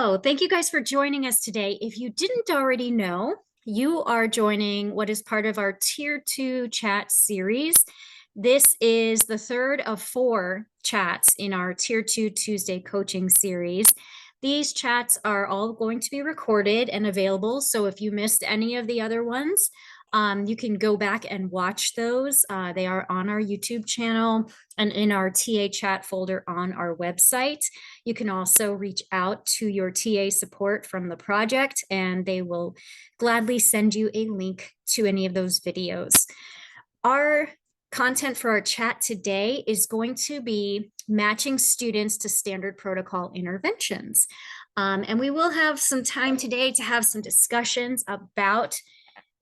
So, thank you guys for joining us today. If you didn't already know, you are joining what is part of our Tier 2 chat series. This is the third of 4 chats in our Tier 2 Tuesday coaching series. These chats are all going to be recorded and available. So if you missed any of the other ones, you can go back and watch those. They are on our YouTube channel and in our TA chat folder on our website. You can also reach out to your TA support from the project, and they will gladly send you a link to any of those videos. Our content for our chat today is going to be matching students to standard protocol interventions. And we will have some time today to have some discussions about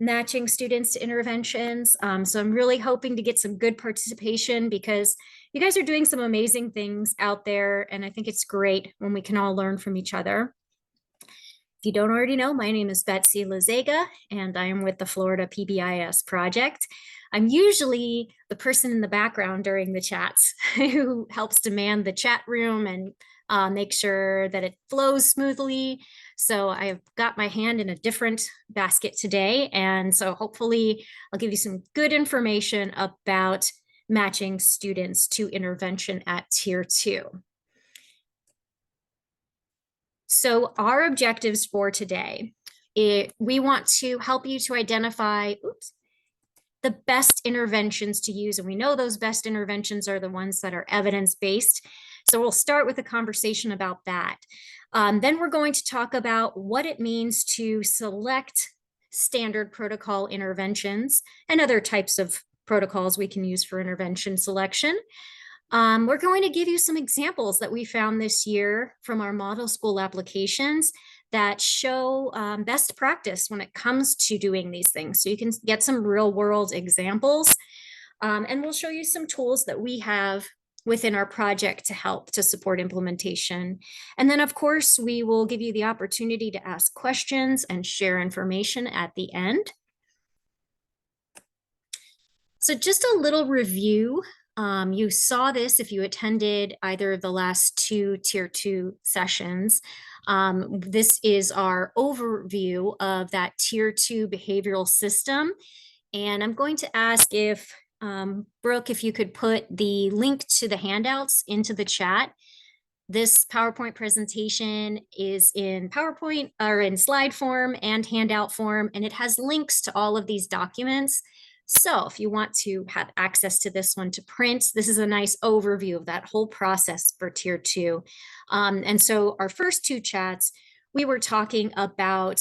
matching students to interventions. So I'm really hoping to get some good participation because you guys are doing some amazing things out there. And I think it's great when we can all learn from each other. If you don't already know, my name is Betsy Lazega, and I am with the Florida PBIS project. I'm usually the person in the background during the chats who helps to man the chat room and make sure that it flows smoothly. So I've got my hand in a different basket today. And so hopefully I'll give you some good information about matching students to intervention at Tier 2. So our objectives for today, we want to help you to identify the best interventions to use. And we know those best interventions are the ones that are evidence-based. So we'll start with a conversation about that. Then we're going to talk about what it means to select standard protocol interventions and other types of protocols we can use for intervention selection. We're going to give you some examples that we found this year from our model school applications that show best practice when it comes to doing these things. So you can get some real world examples, and we'll show you some tools that we have within our project to help to support implementation. And then of course, we will give you the opportunity to ask questions and share information at the end. So just a little review. You saw this if you attended either of the last 2 Tier 2 sessions. This is our overview of that Tier 2 behavioral system. And I'm going to ask if Brooke, if you could put the link to the handouts into the chat. This PowerPoint presentation is in PowerPoint or in slide form and handout form, and it has links to all of these documents. So if you want to have access to this one to print, this is a nice overview of that whole process for Tier 2. And so our first 2 chats, we were talking about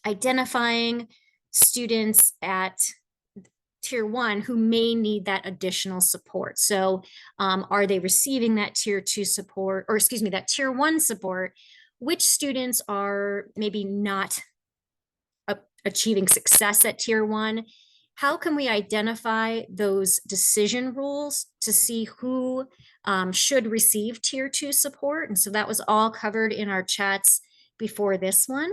identifying students at Tier 1 who may need that additional support. So are they receiving that Tier 2 support, or excuse me, that Tier 1 support? Which students are maybe not achieving success at Tier 1? How can we identify those decision rules to see who should receive Tier 2 support? And so that was all covered in our chats before this one.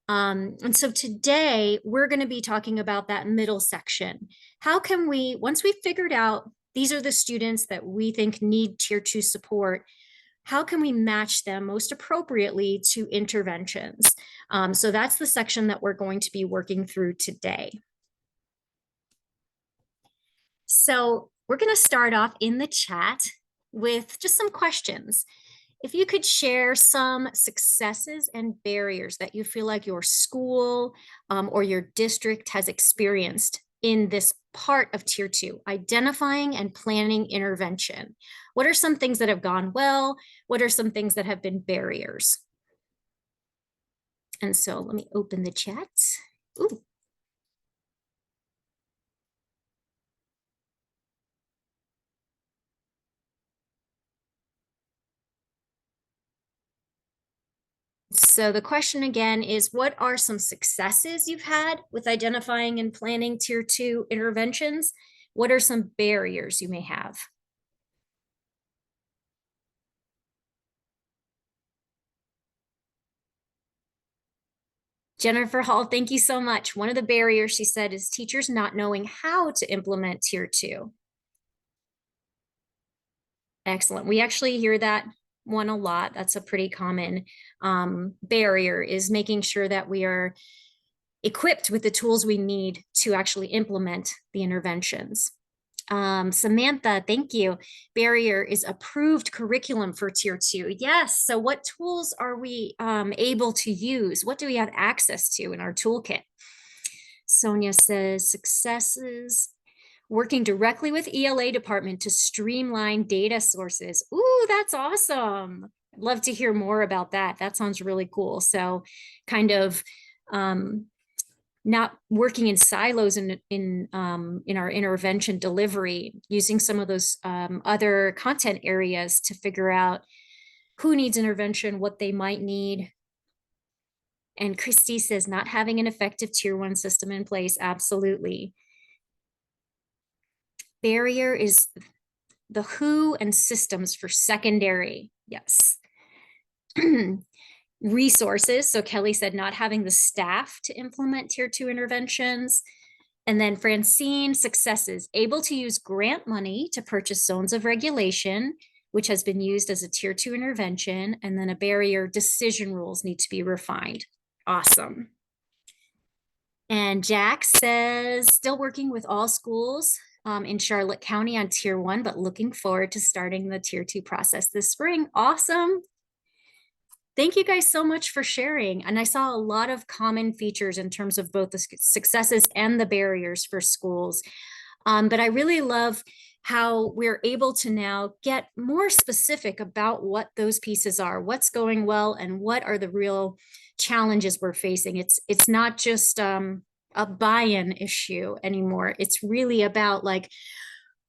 And so today we're going to be talking about that middle section. How can we, once we've figured out these are the students that we think need Tier 2 support, how can we match them most appropriately to interventions? So that's the section that we're going to be working through today. So we're going to start off in the chat with just some questions. If you could share some successes and barriers that you feel like your school or your district has experienced in this part of Tier 2, identifying and planning intervention. What are some things that have gone well? What are some things that have been barriers? And so let me open the chat. Ooh. So the question again is, what are some successes you've had with identifying and planning Tier 2 interventions? What are some barriers you may have? Jennifer Hall, thank you so much. One of the barriers, she said, is teachers not knowing how to implement Tier 2. Excellent. We actually hear that one a lot. That's a pretty common barrier, is making sure that we are equipped with the tools we need to actually implement the interventions. Samantha, thank you. Barrier is approved curriculum for tier 2. Yes. So what tools are we able to use? What do we have access to in our toolkit? Sonia says successes, working directly with ELA department to streamline data sources. Ooh, that's awesome. I'd love to hear more about that. That sounds really cool. So kind of not working in silos in our intervention delivery, using some of those other content areas to figure out who needs intervention, what they might need. And Christy says, not having an effective tier 1 system in place. Absolutely. Barrier is the who and systems for secondary. Yes. Resources. So Kelly said, not having the staff to implement tier 2 interventions. And then Francine, successes, able to use grant money to purchase zones of regulation, which has been used as a tier 2 intervention. And then a barrier, decision rules need to be refined. Awesome. And Jack says, still working with all schools in Charlotte County on tier 1, but looking forward to starting the tier 2 process this spring. Awesome. Thank you guys so much for sharing. And I saw a lot of common features in terms of both the successes and the barriers for schools. But I really love how we're able to now get more specific about what those pieces are, what's going well, and what are the real challenges we're facing. It's not just a buy-in issue anymore. It's really about like,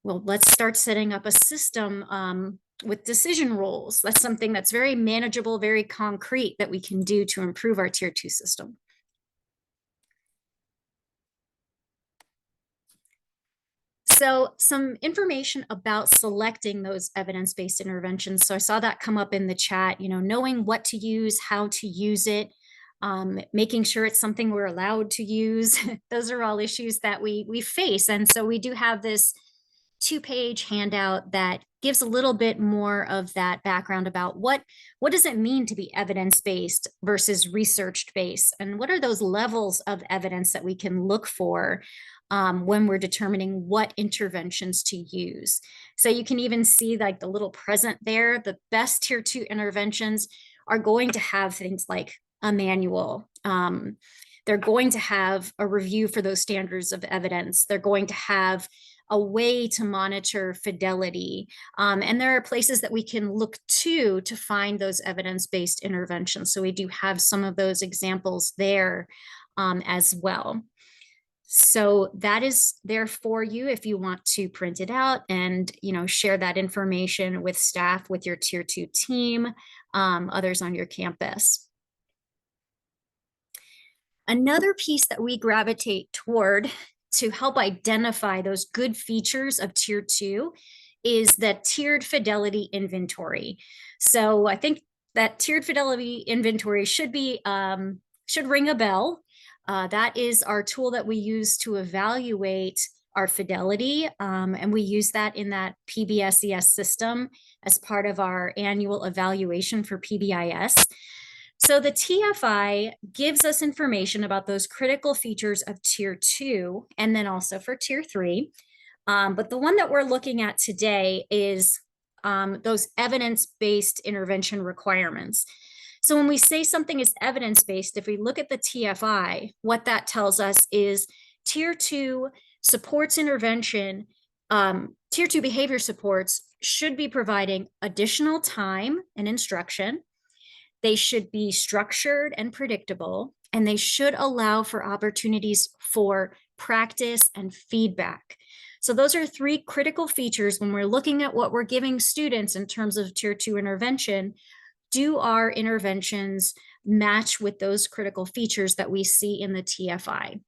well, let's start setting up a system with decision rules. That's something that's very manageable, very concrete that we can do to improve our tier 2 system. So some information about selecting those evidence-based interventions. So I saw that come up in the chat, knowing what to use, how to use it, making sure it's something we're allowed to use. Those are all issues that we face. And so we do have this 2-page handout that gives a little bit more of that background about what does it mean to be evidence-based versus research-based, and what are those levels of evidence that we can look for when we're determining what interventions to use. So you can even see like the little present there, the best tier 2 interventions are going to have things like a manual. They're going to have a review for those standards of evidence. They're going to have a way to monitor fidelity. And there are places that we can look to find those evidence-based interventions. So we do have some of those examples there as well. So that is there for you if you want to print it out and share that information with staff, with your tier 2 team, others on your campus. Another piece that we gravitate toward to help identify those good features of tier 2 is the tiered fidelity inventory. So I think that tiered fidelity inventory should ring a bell. That is our tool that we use to evaluate our fidelity. And we use that in that PBSES system as part of our annual evaluation for PBIS. So the TFI gives us information about those critical features of tier 2 and then also for tier 3. But the one that we're looking at today is those evidence-based intervention requirements. So when we say something is evidence-based, if we look at the TFI, what that tells us is tier 2 supports intervention, tier 2 behavior supports should be providing additional time and instruction. They should be structured and predictable, and they should allow for opportunities for practice and feedback. So those are 3 critical features when we're looking at what we're giving students in terms of tier 2 intervention. Do our interventions match with those critical features that we see in the TFI?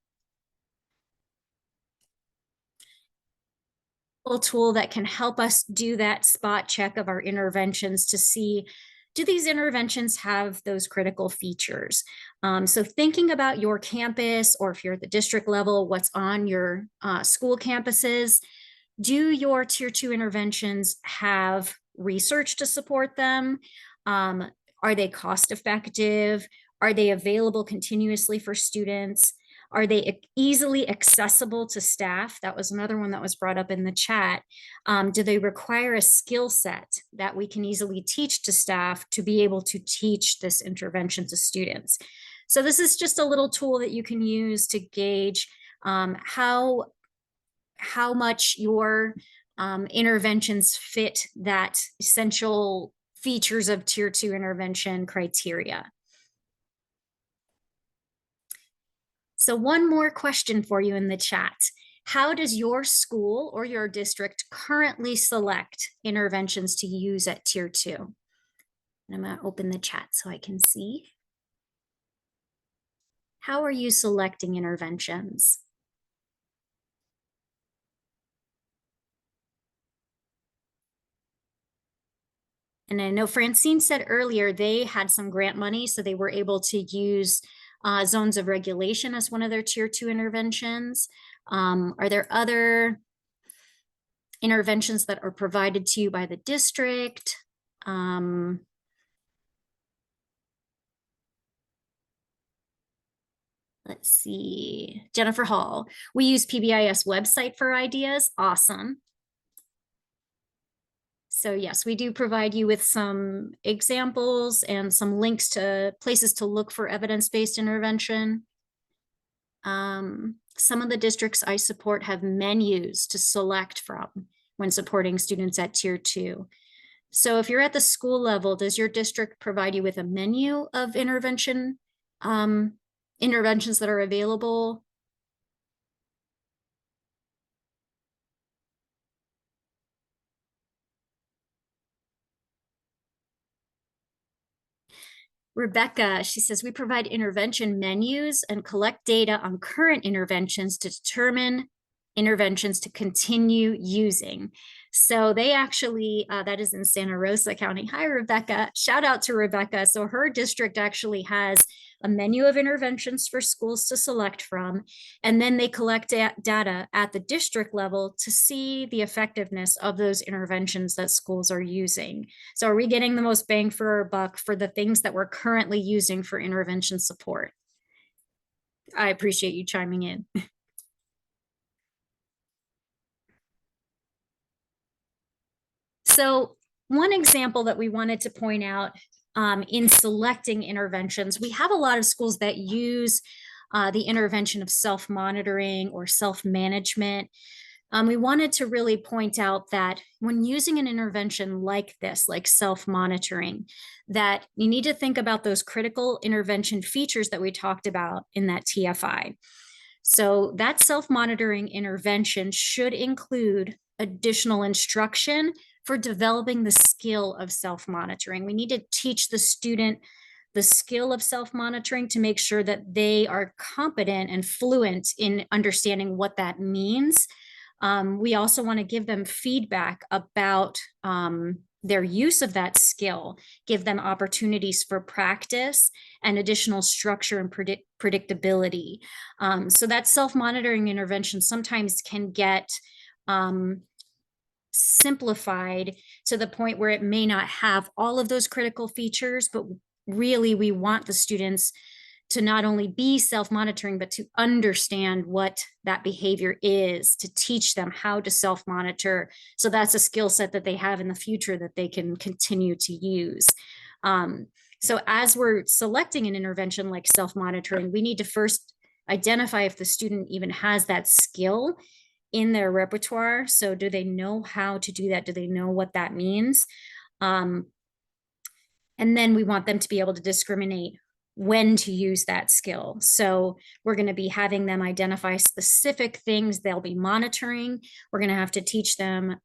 A tool that can help us do that spot check of our interventions to see, do these interventions have those critical features? So thinking about your campus, or if you're at the district level, what's on your school campuses, do your tier 2 interventions have research to support them? Are they cost effective? Are they available continuously for students? Are they easily accessible to staff? That was another one that was brought up in the chat. Do they require a skill set that we can easily teach to staff to be able to teach this intervention to students? So this is just a little tool that you can use to gauge how much your interventions fit that essential features of Tier 2 intervention criteria. So one more question for you in the chat. How does your school or your district currently select interventions to use at Tier 2? And I'm going to open the chat so I can see. How are you selecting interventions? And I know Francine said earlier they had some grant money, so they were able to use zones of regulation as one of their Tier 2 interventions. Are there other interventions that are provided to you by the district? Let's see, Jennifer Hall. We use PBIS website for ideas. Awesome. So yes, we do provide you with some examples and some links to places to look for evidence-based intervention. Some of the districts I support have menus to select from when supporting students at Tier 2. So if you're at the school level, does your district provide you with a menu of interventions that are available? Rebecca, she says, we provide intervention menus and collect data on current interventions to determine interventions to continue using. So they actually, that is in Santa Rosa County. Hi, Rebecca. Shout out to Rebecca. So her district actually has a menu of interventions for schools to select from, and then they collect data at the district level to see the effectiveness of those interventions that schools are using. So are we getting the most bang for our buck for the things that we're currently using for intervention support? I appreciate you chiming in. So one example that we wanted to point out in selecting interventions, we have a lot of schools that use the intervention of self-monitoring or self-management. We wanted to really point out that when using an intervention like this, like self-monitoring, that you need to think about those critical intervention features that we talked about in that TFI. So that self-monitoring intervention should include additional instruction for developing the skill of self-monitoring. We need to teach the student the skill of self-monitoring to make sure that they are competent and fluent in understanding what that means. We also want to give them feedback about their use of that skill, give them opportunities for practice and additional structure and predictability. So that self-monitoring intervention sometimes can get simplified to the point where it may not have all of those critical features, but really we want the students to not only be self-monitoring, but to understand what that behavior is, to teach them how to self-monitor. So that's a skill set that they have in the future that they can continue to use. So as we're selecting an intervention like self-monitoring, we need to first identify if the student even has that skill in their repertoire. So do they know how to do that? Do they know what that means? And then we want them to be able to discriminate when to use that skill. So we're going to be having them identify specific things they'll be monitoring. We're going to have to teach them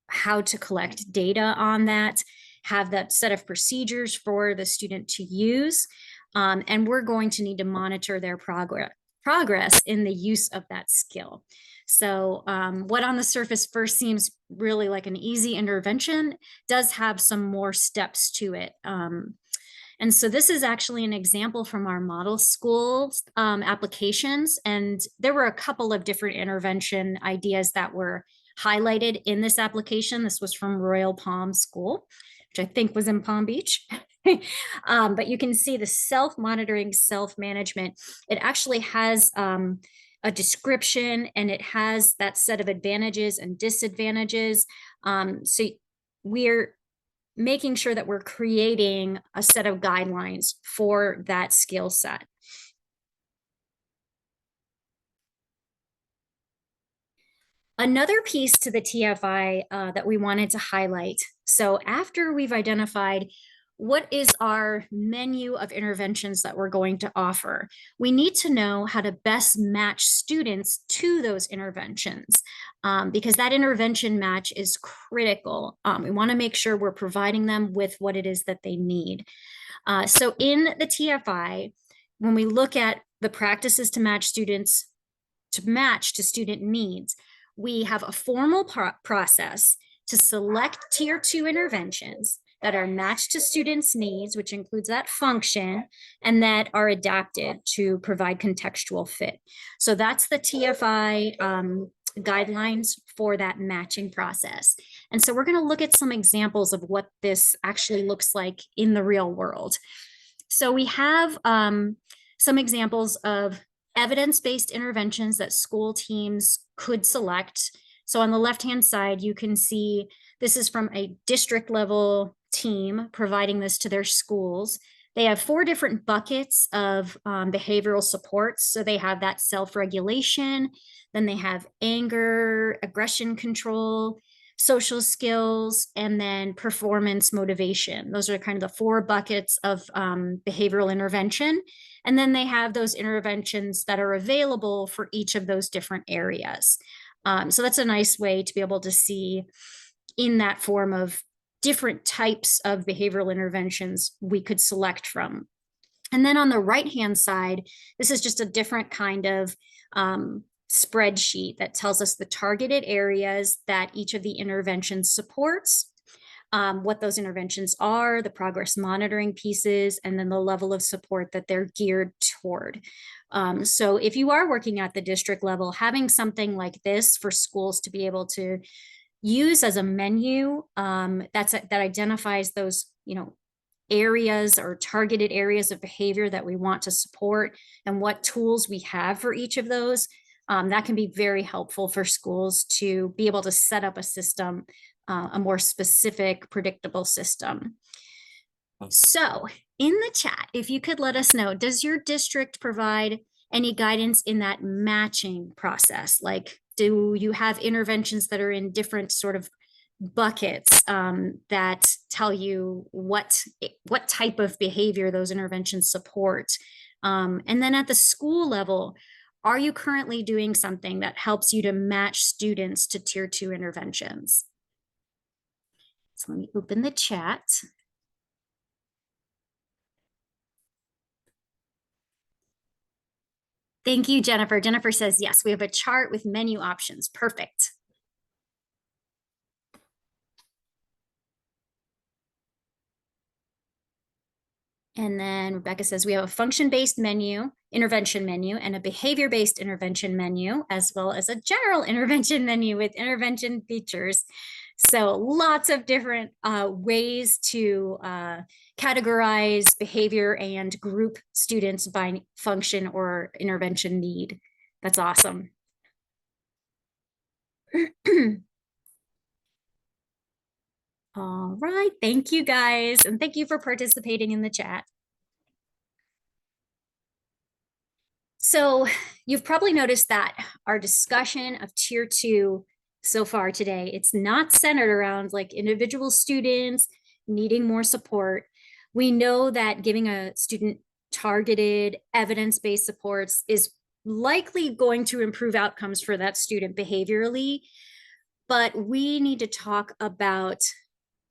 how to collect data on that, have that set of procedures for the student to use. And we're going to need to monitor their progress in the use of that skill. So what on the surface first seems really like an easy intervention does have some more steps to it. And so this is actually an example from our model schools applications. And there were a couple of different intervention ideas that were highlighted in this application. This was from Royal Palm School, which I think was in Palm Beach. But you can see the self-monitoring, self-management. It actually has a description, and it has that set of advantages and disadvantages. So we're making sure that we're creating a set of guidelines for that skill set. Another piece to the TFI that we wanted to highlight. So after we've identified what is our menu of interventions that we're going to offer, we need to know how to best match students to those interventions, because that intervention match is critical. We want to make sure we're providing them with what it is that they need. So in the TFI, when we look at the practices to match students to student needs, we have a formal process to select tier 2 interventions that are matched to students' needs, which includes that function, and that are adapted to provide contextual fit. So that's the TFI guidelines for that matching process. And so we're going to look at some examples of what this actually looks like in the real world. So we have some examples of evidence-based interventions that school teams could select. So on the left-hand side, you can see this is from a district level team providing this to their schools. They have 4 different buckets of behavioral supports. So they have that self-regulation, then they have anger, aggression control, social skills, and then performance motivation. Those are kind of the 4 buckets of behavioral intervention. And then they have those interventions that are available for each of those different areas. So that's a nice way to be able to see in that form of different types of behavioral interventions we could select from. And then on the right-hand side, this is just a different kind of spreadsheet that tells us the targeted areas that each of the interventions supports, what those interventions are, the progress monitoring pieces, and then the level of support that they're geared toward. So if you are working at the district level, having something like this for schools to be able to use as a menu that identifies those, areas or targeted areas of behavior that we want to support and what tools we have for each of those, that can be very helpful for schools to be able to set up a system, a more specific, predictable system. So in the chat, if you could let us know, does your district provide any guidance in that matching process? Like, do you have interventions that are in different sort of buckets that tell you what type of behavior those interventions support? And then at the school level, are you currently doing something that helps you to match students to tier 2 interventions? So let me open the chat. Thank you, Jennifer. Jennifer says, yes, we have a chart with menu options. Perfect. And then Rebecca says, we have a function-based menu, intervention menu, and a behavior-based intervention menu, as well as a general intervention menu with intervention features. So lots of different ways to categorize behavior and group students by function or intervention need. That's awesome. All right, thank you guys, and thank you for participating in the chat. So you've probably noticed that our discussion of tier 2 so far today, it's not centered around like individual students needing more support. We know that giving a student targeted evidence-based supports is likely going to improve outcomes for that student behaviorally, but we need to talk about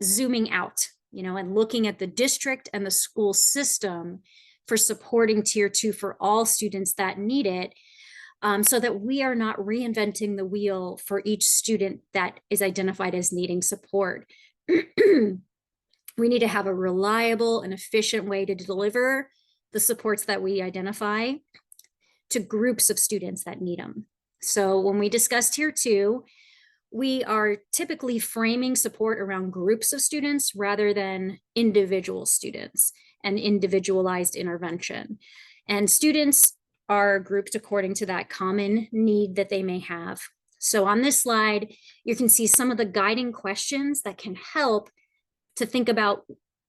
zooming out, and looking at the district and the school system for supporting tier 2 for all students that need it, so that we are not reinventing the wheel for each student that is identified as needing support. We need to have a reliable and efficient way to deliver the supports that we identify to groups of students that need them. So when we discuss tier 2, we are typically framing support around groups of students rather than individual students and individualized intervention. And students are grouped according to that common need that they may have. So on this slide, you can see some of the guiding questions that can help to think about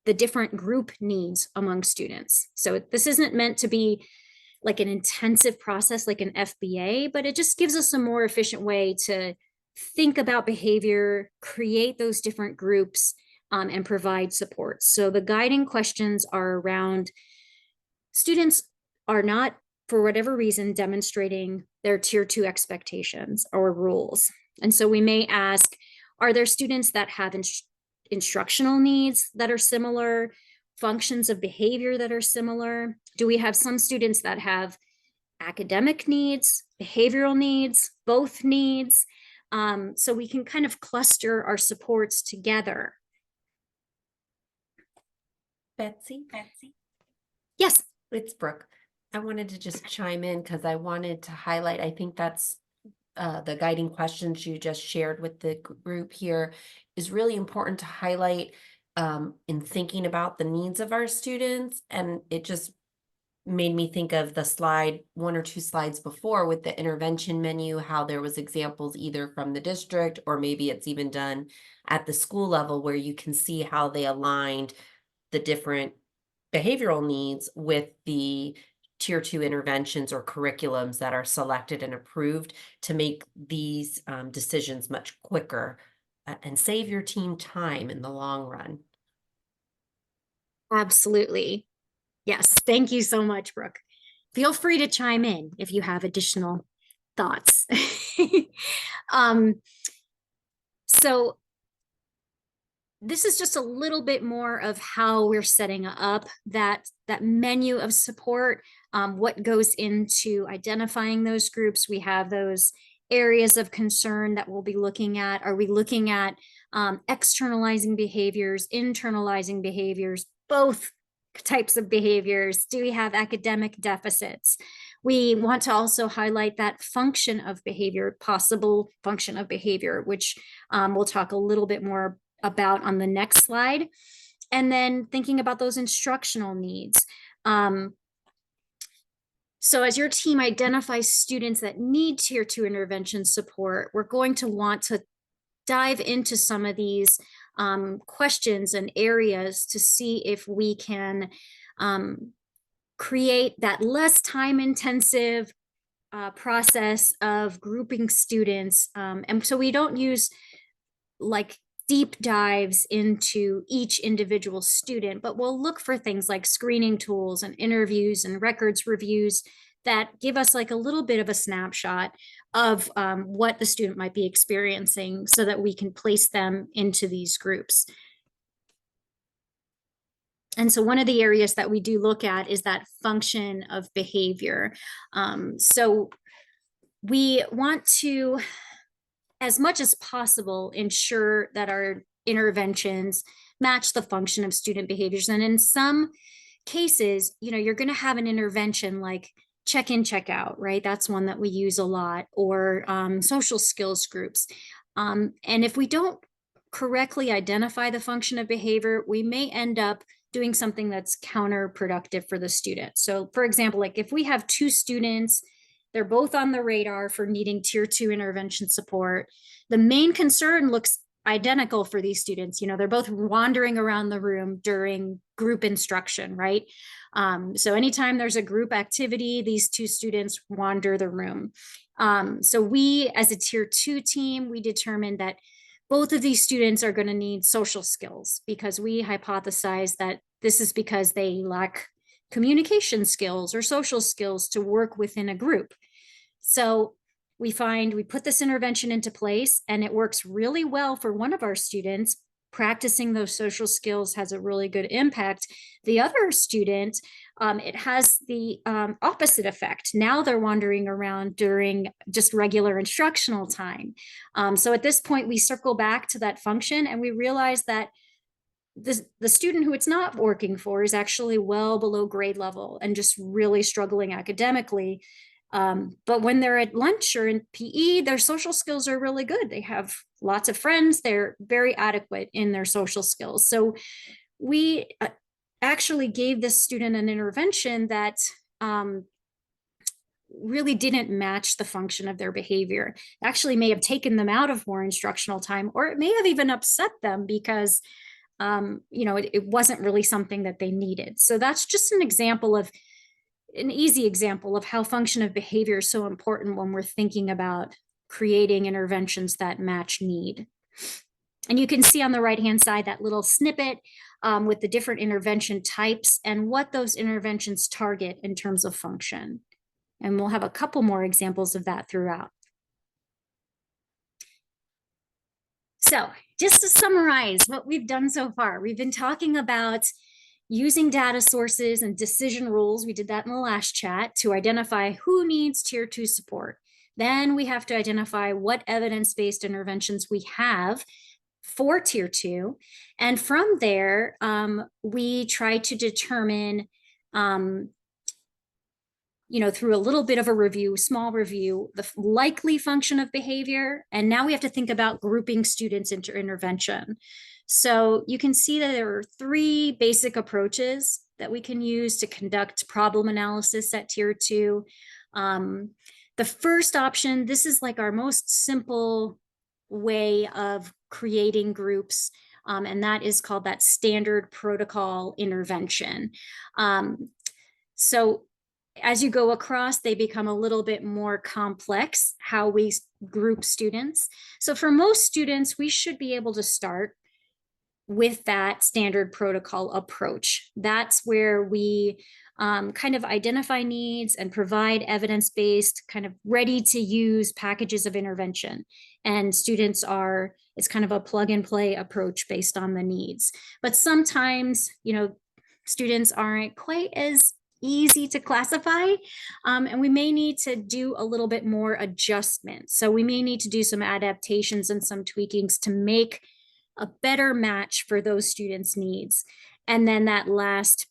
the different group needs among students. So this isn't meant to be like an intensive process like an FBA, but it just gives us a more efficient way to think about behavior, create those different groups, and provide support. So the guiding questions are around students are not, for whatever reason, demonstrating their tier 2 expectations or rules. And so we may ask, are there students that have instructional needs that are similar, functions of behavior that are similar? Do we have some students that have academic needs, behavioral needs, both needs? So we can kind of cluster our supports together. Betsy? Yes. It's Brooke. I wanted to just chime in because I wanted to highlight, I think that's the guiding questions you just shared with the group here is really important to highlight in thinking about the needs of our students. And it just made me think of the slide, 1 or 2 slides before with the intervention menu, how there was examples either from the district or maybe it's even done at the school level where you can see how they aligned the different behavioral needs with the tier 2 interventions or curriculums that are selected and approved to make these decisions much quicker and save your team time in the long run. Absolutely. Yes. Thank you so much, Brooke. Feel free to chime in if you have additional thoughts. um, so this is just a little bit more of how we're setting up that menu of support, what goes into identifying those groups. We have those areas of concern that we'll be looking at. Are we looking at externalizing behaviors, internalizing behaviors, both types of behaviors? Do we have academic deficits? We want to also highlight that function of behavior, possible function of behavior, which we'll talk a little bit more about on the next slide. And then thinking about those instructional needs. So as your team identifies students that need tier 2 intervention support, we're going to want to dive into some of these questions and areas to see if we can create that less time intensive process of grouping students. And so we don't use like deep dives into each individual student, but we'll look for things like screening tools and interviews and records reviews that give us like a little bit of a snapshot of what the student might be experiencing so that we can place them into these groups. And so one of the areas that we do look at is that function of behavior. So we want to, as much as possible, ensure that our interventions match the function of student behaviors. And in some cases, you're going to have an intervention like check in, check out, right? That's one that we use a lot, or social skills groups. And if we don't correctly identify the function of behavior, we may end up doing something that's counterproductive for the student. So for example, like if we have 2 students, they're both on the radar for needing tier 2 intervention support. The main concern looks identical for these students. They're both wandering around the room during group instruction, right? So anytime there's a group activity, these 2 students wander the room. So we, as a tier 2 team, we determined that both of these students are going to need social skills because we hypothesize that this is because they lack communication skills or social skills to work within a group. So we put this intervention into place and it works really well for one of our students. Practicing those social skills has a really good impact. The other student, it has the opposite effect. Now they're wandering around during just regular instructional time. So at this point, we circle back to that function and we realize that the student who it's not working for is actually well below grade level and just really struggling academically. But when they're at lunch or in PE, their social skills are really good. They have lots of friends, they're very adequate in their social skills. So we actually gave this student an intervention that really didn't match the function of their behavior. Actually may have taken them out of more instructional time, or it may have even upset them because it wasn't really something that they needed. So that's just an easy example of how function of behavior is so important when we're thinking about creating interventions that match need. And you can see on the right-hand side that little snippet with the different intervention types and what those interventions target in terms of function. And we'll have a couple more examples of that throughout. So just to summarize what we've done so far, we've been talking about using data sources and decision rules. We did that in the last chat to identify who needs tier 2 support. Then we have to identify what evidence-based interventions we have for tier 2. And from there, we try to determine through a little bit of a review, small review, the likely function of behavior. And now we have to think about grouping students into intervention. So you can see that there are 3 basic approaches that we can use to conduct problem analysis at tier 2. The first option, this is like our most simple way of creating groups, and that is called that standard protocol intervention. So as you go across, they become a little bit more complex how we group students. So for most students, we should be able to start with that standard protocol approach. That's where we kind of identify needs and provide evidence-based, kind of ready-to-use packages of intervention. And it's kind of a plug-and-play approach based on the needs. But sometimes, students aren't quite as easy to classify, and we may need to do a little bit more adjustment. So we may need to do some adaptations and some tweakings to make a better match for those students' needs. And then that last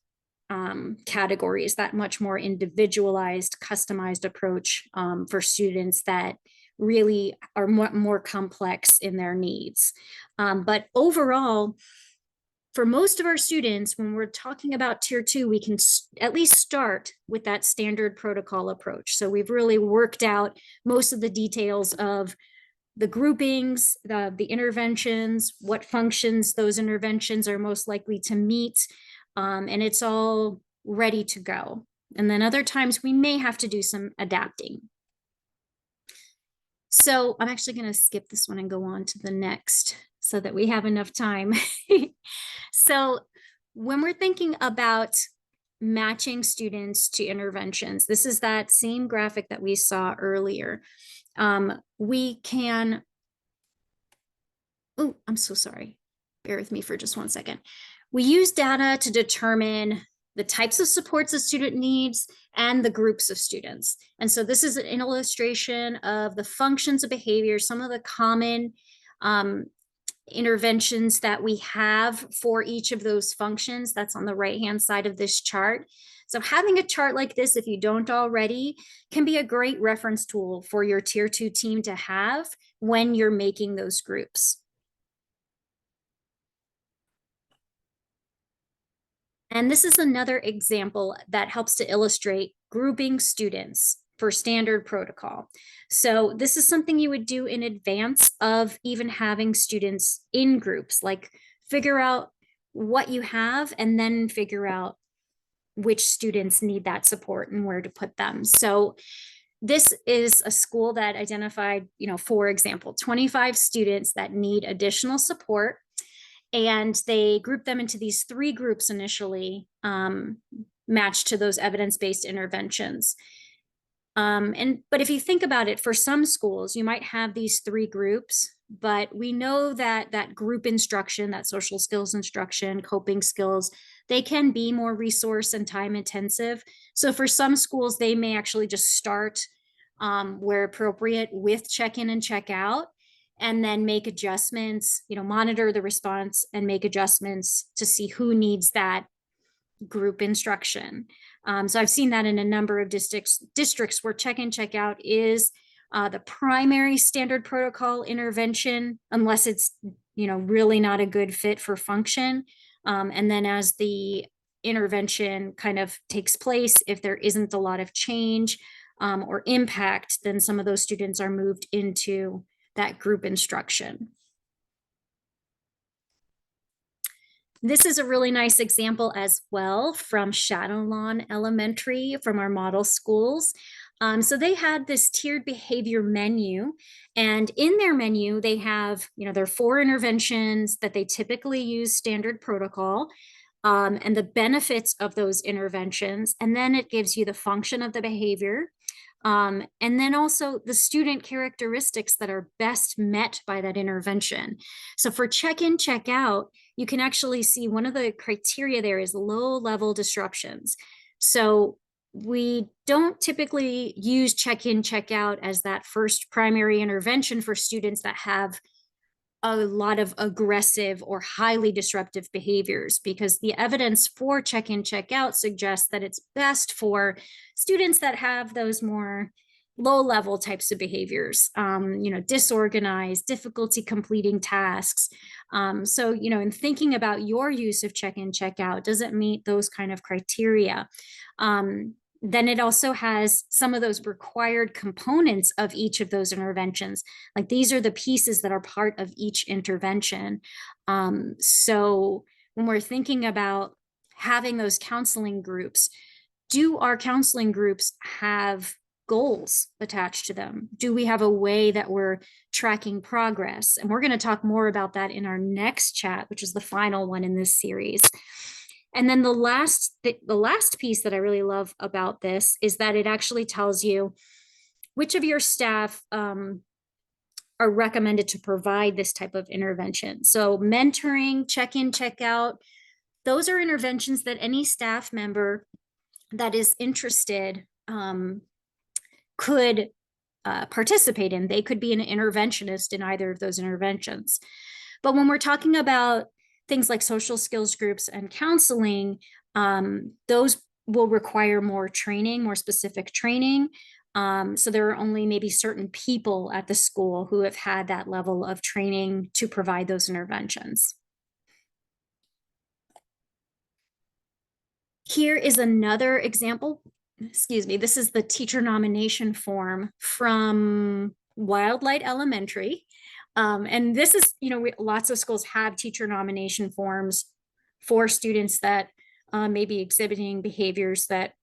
category is that much more individualized, customized approach for students that really are more complex in their needs. But overall, for most of our students, when we're talking about tier 2, we can at least start with that standard protocol approach. So we've really worked out most of the details of the groupings, the interventions, what functions those interventions are most likely to meet, and it's all ready to go. And then other times we may have to do some adapting. So I'm actually going to skip this one and go on to the next so that we have enough time. So when we're thinking about matching students to interventions, this is that same graphic that we saw earlier. We can, oh, I'm so sorry. Bear with me for just one second. We use data to determine the types of supports a student needs and the groups of students. And so this is an illustration of the functions of behavior, some of the common interventions that we have for each of those functions. That's on the right-hand side of this chart. So having a chart like this, if you don't already, can be a great reference tool for your tier 2 team to have when you're making those groups. And this is another example that helps to illustrate grouping students for standard protocol. So this is something you would do in advance of even having students in groups, like figure out what you have and then figure out which students need that support and where to put them. So this is a school that identified, for example, 25 students that need additional support. And they grouped them into these 3 groups initially, matched to those evidence-based interventions. But if you think about it, for some schools, you might have these 3 groups, but we know that group instruction, that social skills instruction, coping skills, they can be more resource and time intensive. So for some schools, they may actually just start where appropriate with check-in and check-out, and then make adjustments, monitor the response and make adjustments to see who needs that group instruction. So I've seen that in a number of districts where check-in, check-out is the primary standard protocol intervention, unless it's, really not a good fit for function. And then as the intervention kind of takes place, if there isn't a lot of change or impact, then some of those students are moved into that group instruction. This is a really nice example as well from Shadow Lawn Elementary from our model schools. So they had this tiered behavior menu, and in their menu, they have, there are 4 interventions that they typically use standard protocol, and the benefits of those interventions. And then it gives you the function of the behavior. And then also the student characteristics that are best met by that intervention. So for check-in, check-out, you can actually see one of the criteria there is low-level disruptions. So we don't typically use check-in, check-out as that first primary intervention for students that have a lot of aggressive or highly disruptive behaviors, because the evidence for check-in, check-out suggests that it's best for students that have those more low-level types of behaviors, disorganized, difficulty completing tasks. So, in thinking about your use of check-in, check-out, does it meet those kind of criteria? Then it also has some of those required components of each of those interventions. Like these are the pieces that are part of each intervention. So when we're thinking about having those counseling groups, do our counseling groups have goals attached to them? Do we have a way that we're tracking progress? And we're going to talk more about that in our next chat, which is the final one in this series. And then the last piece that I really love about this is that it actually tells you which of your staff are recommended to provide this type of intervention. So mentoring, check-in, check-out, those are interventions that any staff member that is interested could participate in. They could be an interventionist in either of those interventions. But when we're talking about things like social skills groups and counseling, those will require more training, more specific training. So there are only maybe certain people at the school who have had that level of training to provide those interventions. Here is another example. Excuse me, this is the teacher nomination form from Wildlight Elementary. And this is, lots of schools have teacher nomination forms for students that may be exhibiting behaviors that,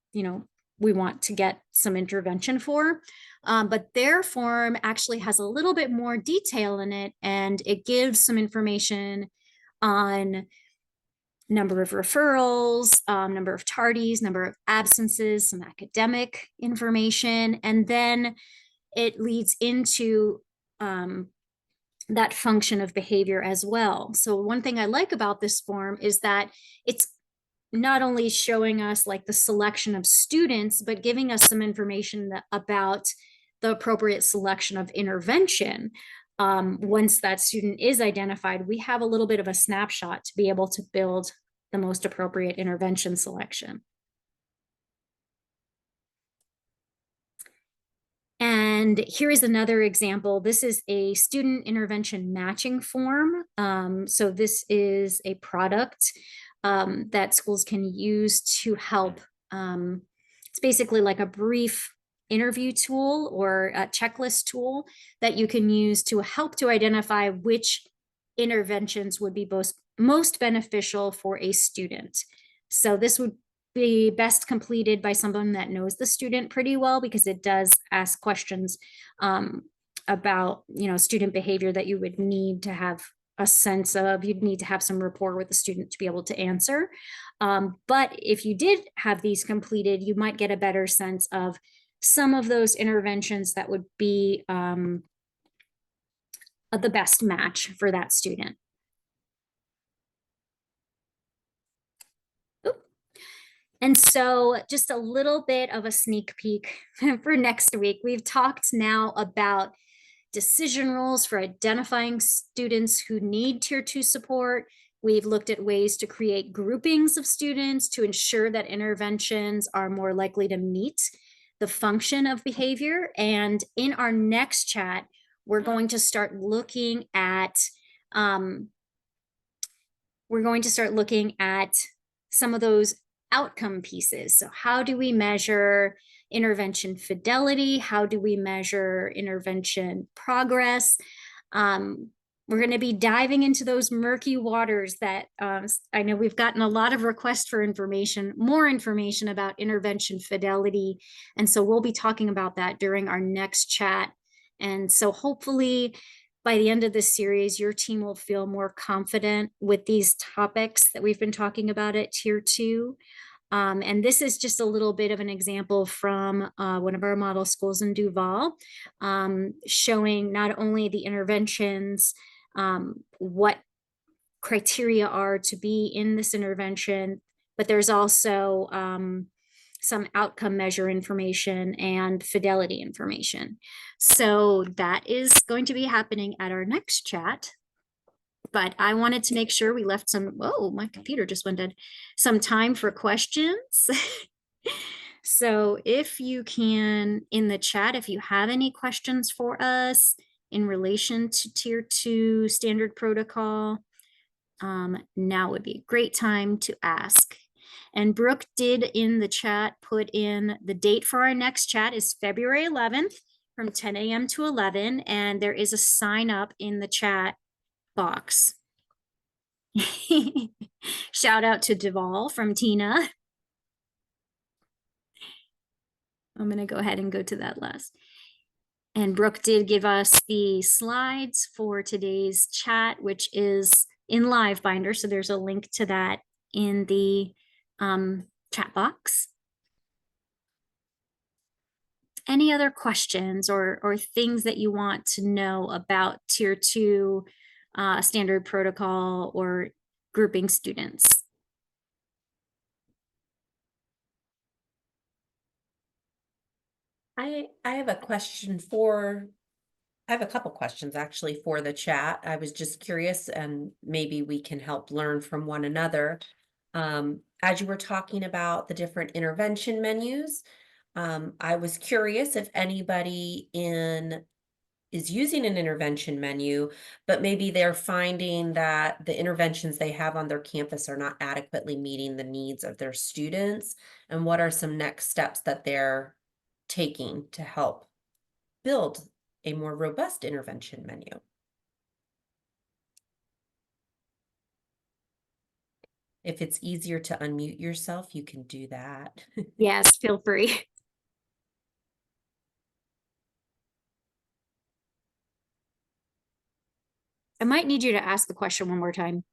we want to get some intervention for. But their form actually has a little bit more detail in it, and it gives some information on number of referrals, number of tardies, number of absences, some academic information, and then it leads into that function of behavior as well. So one thing I like about this form is that it's not only showing us like the selection of students, but giving us some information about the appropriate selection of intervention. Once that student is identified, we have a little bit of a snapshot to be able to build the most appropriate intervention selection. And here is another example. This is a student intervention matching form. So this is a product that schools can use to help. It's basically like a brief interview tool or a checklist tool that you can use to help to identify which interventions would be most beneficial for a student. So this would be best completed by someone that knows the student pretty well, because it does ask questions about student behavior that you would need to have a sense of. You'd need to have some rapport with the student to be able to answer. But if you did have these completed, you might get a better sense of some of those interventions that would be the best match for that student. And so just a little bit of a sneak peek for next week. We've talked now about decision rules for identifying students who need Tier 2 support. We've looked at ways to create groupings of students to ensure that interventions are more likely to meet the function of behavior. And in our next chat, we're going to start looking at um, some of those outcome pieces. So how do we measure intervention fidelity? How do we measure intervention progress? We're going to be diving into those murky waters that I know we've gotten a lot of requests for information, more information about intervention fidelity. And so we'll be talking about that during our next chat. And so hopefully by the end of this series, your team will feel more confident with these topics that we've been talking about at Tier 2. And this is just a little bit of an example from one of our model schools in Duval, showing not only the interventions, what criteria are to be in this intervention, but there's also some outcome measure information and fidelity information. So that is going to be happening at our next chat. But I wanted to make sure we left my computer just went dead, some time for questions. So if you can, in the chat, if you have any questions for us in relation to Tier 2 standard protocol, now would be a great time to ask. And Brooke did in the chat put in the date for our next chat is February 11th from 10 a.m. to 11. And there is a sign up in the chat box. Shout out to Duval from Tina. I'm going to go ahead and go to that last. And Brooke did give us the slides for today's chat, which is in LiveBinder. So there's a link to that in the chat box. Any other questions or things that you want to know about Tier 2 standard protocol or grouping students? I have a question I have a couple questions actually for the chat. I was just curious and maybe we can help learn from one another. As you were talking about the different intervention menus, I was curious if anybody is using an intervention menu, but maybe they're finding that the interventions they have on their campus are not adequately meeting the needs of their students, and what are some next steps that they're taking to help build a more robust intervention menu. If it's easier to unmute yourself, you can do that. Yes, feel free. I might need you to ask the question one more time.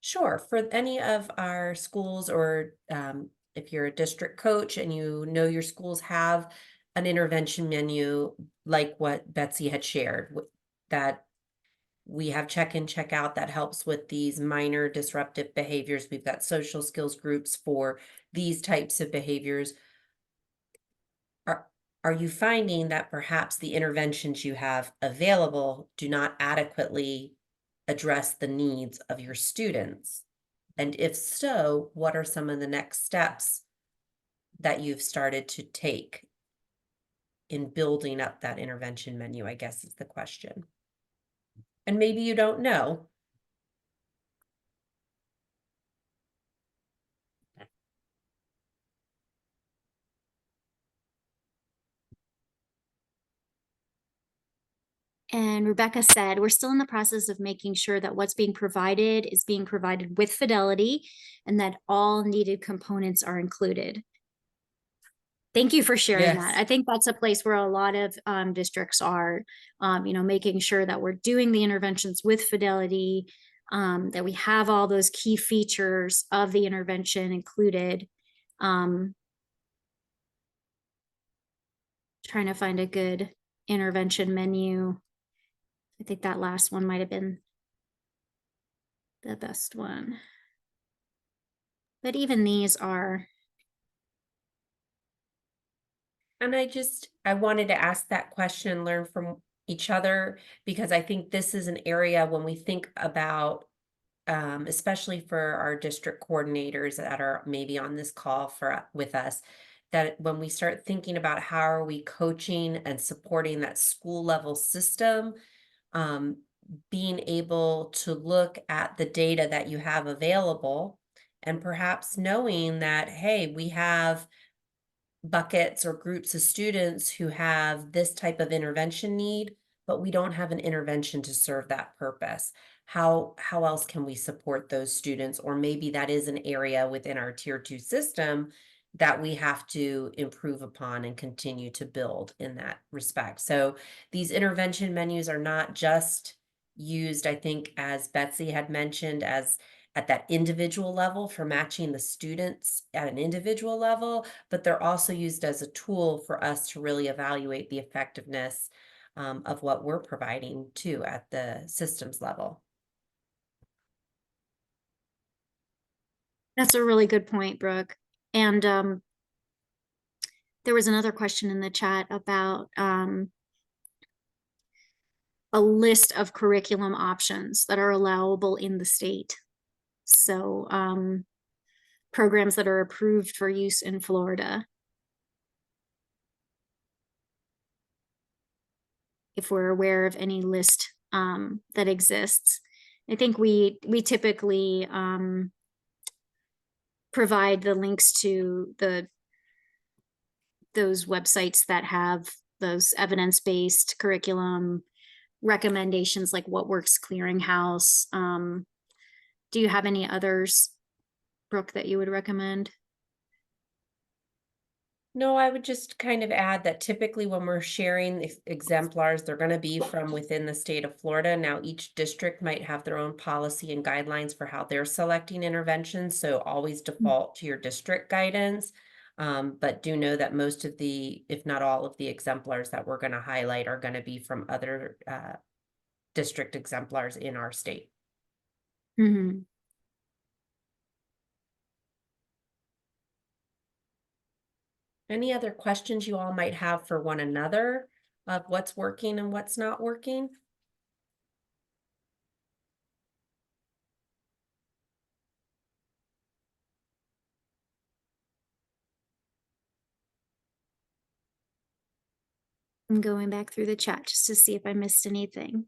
Sure. For any of our schools, or if you're a district coach and you know your schools have an intervention menu like what Betsy had shared, that we have check-in, check-out that helps with these minor disruptive behaviors. We've got social skills groups for these types of behaviors. Are you finding that perhaps the interventions you have available do not adequately address the needs of your students? And if so, what are some of the next steps that you've started to take in building up that intervention menu, I guess is the question. And maybe you don't know. And Rebecca said, we're still in the process of making sure that what's being provided is being provided with fidelity and that all needed components are included. Thank you for sharing that. I think that's a place where a lot of districts are, making sure that we're doing the interventions with fidelity, that we have all those key features of the intervention included. Trying to find a good intervention menu. I think that last one might have been the best one. But even these are. And I wanted to ask that question and learn from each other, because I think this is an area when we think about, especially for our district coordinators that are maybe on this call with us, that when we start thinking about how are we coaching and supporting that school level system, um, being able to look at the data that you have available and perhaps knowing that, hey, we have buckets or groups of students who have this type of intervention need, but we don't have an intervention to serve that purpose. How else can we support those students? Or maybe that is an area within our tier 2 system that we have to improve upon and continue to build in that respect. So these intervention menus are not just used, I think, as Betsy had mentioned, as at that individual level for matching the students at an individual level, but they're also used as a tool for us to really evaluate the effectiveness of what we're providing too at the systems level. That's a really good point, Brooke. And there was another question in the chat about a list of curriculum options that are allowable in the state. So programs that are approved for use in Florida. If we're aware of any list that exists. I think we typically provide the links to those websites that have those evidence-based curriculum recommendations, like What Works Clearinghouse. Do you have any others, Brooke, that you would recommend? No, I would just kind of add that typically when we're sharing exemplars, they're going to be from within the state of Florida. Now, each district might have their own policy and guidelines for how they're selecting interventions. So always default to your district guidance. But do know that most of the, if not all of the exemplars that we're going to highlight are going to be from other district exemplars in our state. Mm-hmm. Any other questions you all might have for one another of what's working and what's not working? I'm going back through the chat just to see if I missed anything.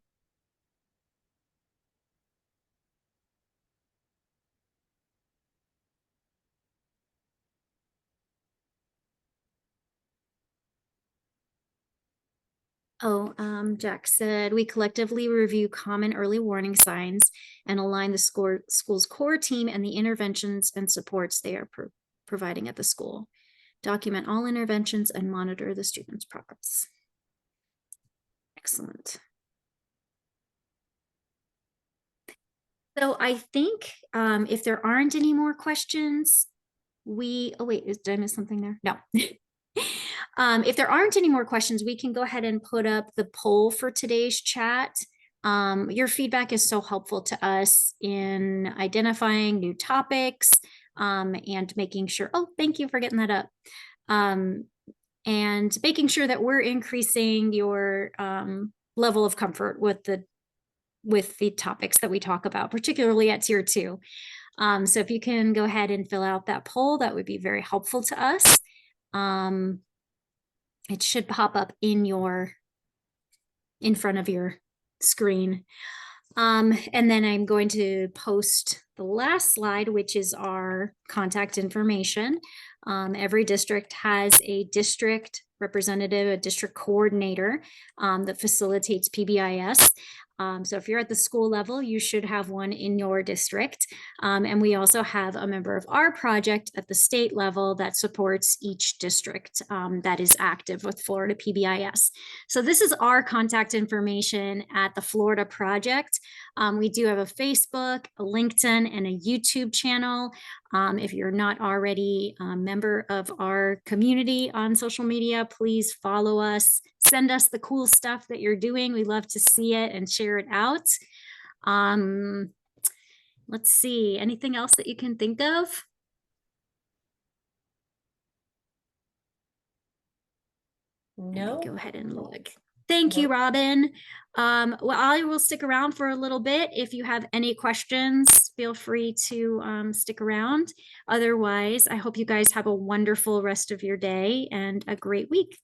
Oh, Jack said, we collectively review common early warning signs and align the school's core team and the interventions and supports they are providing at the school. Document all interventions and monitor the students' progress. Excellent. So I think if there aren't any more questions, oh wait, did I miss something there? No. If there aren't any more questions, we can go ahead and put up the poll for today's chat. Your feedback is so helpful to us in identifying new topics and making sure, oh, thank you for getting that up. And making sure that we're increasing your level of comfort with the topics that we talk about, particularly at tier 2. So if you can go ahead and fill out that poll, that would be very helpful to us. It should pop up in front of your screen. And then I'm going to post the last slide, which is our contact information. Every district has a district representative, a district coordinator that facilitates PBIS. So if you're at the school level, you should have one in your district. And we also have a member of our project at the state level that supports each district that is active with Florida PBIS. So this is our contact information at the Florida project. We do have a Facebook, a LinkedIn, and a YouTube channel. If you're not already a member of our community on social media, please follow us. Send us the cool stuff that you're doing. We love to see it and share it out. Let's see, anything else that you can think of? No. Go ahead and look. Thank you, Nope. Robin. Well, I will stick around for a little bit. If you have any questions, feel free to stick around. Otherwise, I hope you guys have a wonderful rest of your day and a great week.